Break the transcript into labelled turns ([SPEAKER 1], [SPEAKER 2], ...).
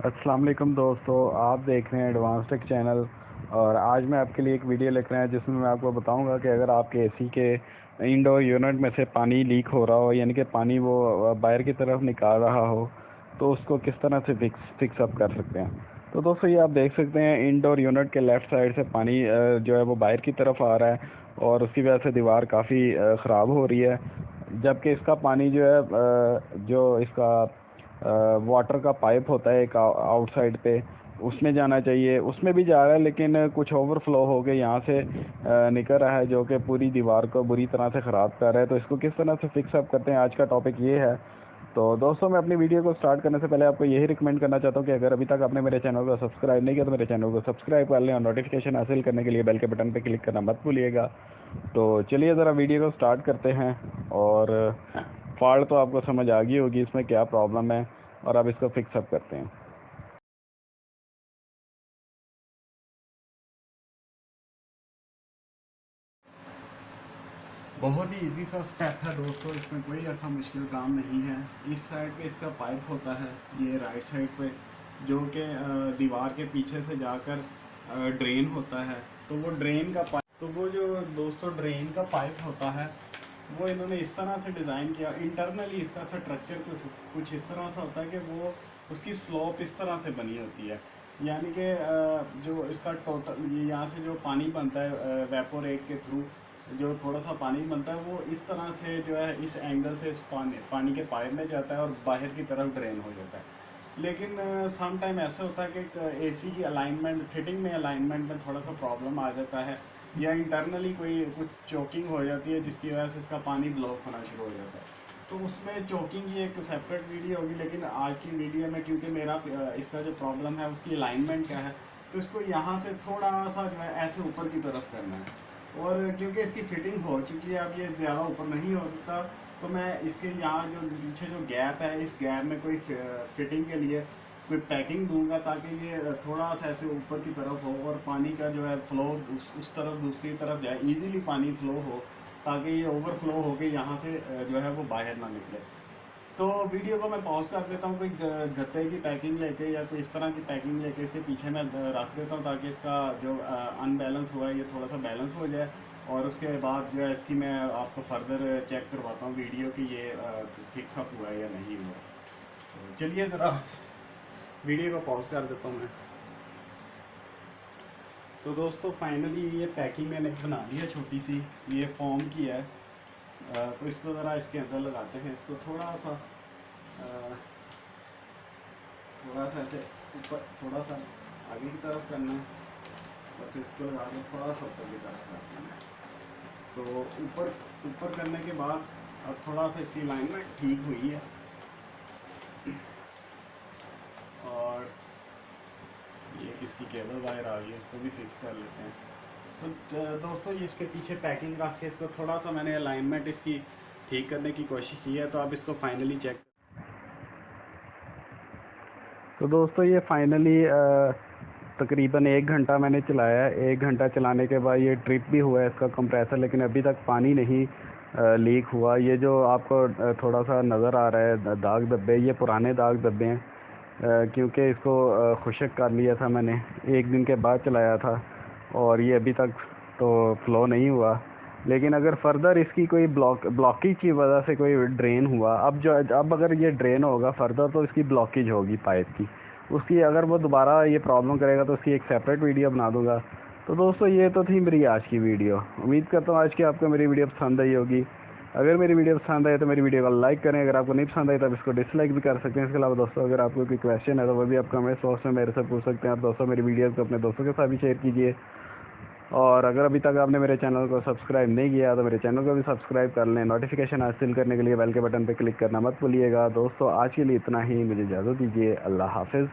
[SPEAKER 1] अस्सलाम वालेकुम दोस्तों, आप देख रहे हैं एडवांस टेक चैनल। और आज मैं आपके लिए एक वीडियो लेकर आया जिसमें मैं आपको बताऊंगा कि अगर आपके एसी के इंडोर यूनिट में से पानी लीक हो रहा हो, यानी कि पानी वो बाहर की तरफ निकाल रहा हो, तो उसको किस तरह से फिक्स अप कर सकते हैं। तो दोस्तों ये आप देख सकते हैं इंडोर यूनिट के लेफ़्ट साइड से पानी जो है वो बाहर की तरफ आ रहा है और उसकी वजह से दीवार काफ़ी ख़राब हो रही है। जबकि इसका पानी जो है जो इसका वाटर का पाइप होता है एक आउटसाइड पे, उसमें जाना चाहिए, उसमें भी जा रहा है लेकिन कुछ ओवरफ्लो हो के यहाँ से निकल रहा है जो कि पूरी दीवार को बुरी तरह से ख़राब कर रहा है। तो इसको किस तरह से फिक्स अप करते हैं, आज का टॉपिक ये है। तो दोस्तों मैं अपनी वीडियो को स्टार्ट करने से पहले आपको यही रिकमेंड करना चाहता हूँ कि अगर अभी तक आपने मेरे चैनल को सब्सक्राइब नहीं किया तो मेरे चैनल को सब्सक्राइब कर लें और नोटिफिकेशन हासिल करने के लिए बेल के बटन पर क्लिक करना मत भूलिएगा। तो चलिए ज़रा वीडियो को स्टार्ट करते हैं। और फॉल्ट तो आपको समझ आ गई होगी इसमें क्या प्रॉब्लम है और अब इसको फिक्स अप करते हैं। बहुत ही इजी सा स्टेप है दोस्तों, इसमें कोई ऐसा मुश्किल काम नहीं है। इस साइड पे इसका पाइप होता है, ये राइट साइड पे, जो कि दीवार के पीछे से जाकर ड्रेन होता है। तो वो ड्रेन का पाइप, तो वो जो दोस्तों ड्रेन का पाइप होता है वो इन्होंने इस तरह से डिज़ाइन किया। इंटरनली इसका स्ट्रक्चर कुछ इस तरह से होता है कि वो उसकी स्लोप इस तरह से बनी होती है, यानी कि जो इसका टोटल ये यहाँ से जो पानी बनता है वेपोरेट के थ्रू, जो थोड़ा सा पानी बनता है वो इस तरह से जो है इस एंगल से इस पानी के पाइप में जाता है और बाहर की तरफ ड्रेन हो जाता है। लेकिन सम टाइम ऐसा होता है कि एसी की अलाइनमेंट, फिटिंग में अलाइनमेंट में थोड़ा सा प्रॉब्लम आ जाता है, या इंटरनली कोई कुछ चोकिंग हो जाती है जिसकी वजह से इसका पानी ब्लॉक होना शुरू हो जाता है। तो उसमें चोकिंग की एक सेपरेट वीडियो होगी, लेकिन आज की वीडियो में क्योंकि मेरा इसका जो प्रॉब्लम है उसकी अलाइनमेंट क्या है, तो इसको यहाँ से थोड़ा सा जो है ऐसे ऊपर की तरफ करना है। और क्योंकि इसकी फिटिंग हो चुकी है, अब ये ज़्यादा ऊपर नहीं हो सकता, तो मैं इसके यहाँ जो पीछे जो गैप है, इस गैप में कोई फिटिंग के लिए कोई पैकिंग दूंगा ताकि ये थोड़ा सा ऐसे ऊपर की तरफ हो और पानी का जो है फ्लो उस तरफ दूसरी तरफ जाए, इजीली पानी फ्लो हो, ताकि ये ओवरफ्लो होके यहाँ से जो है वो बाहर ना निकले। तो वीडियो को मैं पॉज कर देता हूँ, कोई गत्ते की पैकिंग लेके या कोई इस तरह की पैकिंग लेके इसके पीछे मैं रख देता हूँ ताकि इसका जो अनबैलेंस हुआ है ये थोड़ा सा बैलेंस हो जाए। और उसके बाद जो है इसकी मैं आपको फर्दर चेक करवाता हूँ वीडियो कि ये फिक्स अप हुआ है या नहीं हुआ। तो चलिए ज़रा वीडियो को पॉज कर देता हूँ मैं। तो दोस्तों फाइनली ये पैकिंग मैंने बना ली है, छोटी सी, ये फोम की है। तो इसको ज़रा इसके अंदर लगाते हैं, इसको थोड़ा सा ऐसे ऊपर, थोड़ा सा आगे की तरफ करना है और फिर इसको लगा के थोड़ा सा ऊपर की तरफ करना है। तो ऊपर ऊपर करने के बाद अब थोड़ा सा इसकी अलाइनमेंट ठीक हुई है और ये किसकी केबल वायर आ गई है, इसको भी फिक्स कर लेते हैं। तो दोस्तों ये इसके पीछे पैकिंग रख के इसको थोड़ा सा मैंने अलाइनमेंट इसकी ठीक करने की कोशिश की है। तो आप इसको फाइनली चेक। तो दोस्तों ये फाइनली तकरीबन 1 घंटा मैंने चलाया है। 1 घंटा चलाने के बाद ये ट्रिप भी हुआ है इसका कंप्रेसर, लेकिन अभी तक पानी नहीं लीक हुआ। ये जो आपको थोड़ा सा नज़र आ रहा है दाग धब्बे, ये पुराने दाग धब्बे हैं, क्योंकि इसको खुशक कर लिया था मैंने, 1 दिन के बाद चलाया था और ये अभी तक तो फ़्लो नहीं हुआ। लेकिन अगर फर्दर इसकी कोई ब्लॉकेज की वजह से कोई ड्रेन हुआ, अब अगर ये ड्रेन होगा फर्दर तो इसकी ब्लॉकेज होगी पाइप की, उसकी अगर वो दोबारा ये प्रॉब्लम करेगा तो उसकी एक सेपरेट वीडियो बना दूंगा। तो दोस्तों ये तो थी मेरी आज की वीडियो। उम्मीद करता हूँ आज की आपको मेरी वीडियो पसंद आई होगी। अगर मेरी वीडियो पसंद आए तो मेरी वीडियो को लाइक करें, अगर आपको नहीं पसंद आई तो आप इसको डिसलाइक भी कर सकते हैं। इसके अलावा दोस्तों अगर आपको कोई क्वेश्चन है तो वो भी आप कमेंट बॉक्स में मेरे से पूछ सकते हैं। आप दोस्तों मेरी वीडियो को अपने दोस्तों के साथ भी शेयर कीजिए। और अगर अभी तक आपने मेरे चैनल को सब्सक्राइब नहीं किया तो मेरे चैनल को भी सब्सक्राइब कर लें। नोटिफिकेशन हासिल करने के लिए बेल के बटन पर क्लिक करना मत भूलिएगा। दोस्तों आज के लिए इतना ही, मुझे इजाज़त दीजिए। अल्लाह हाफिज़।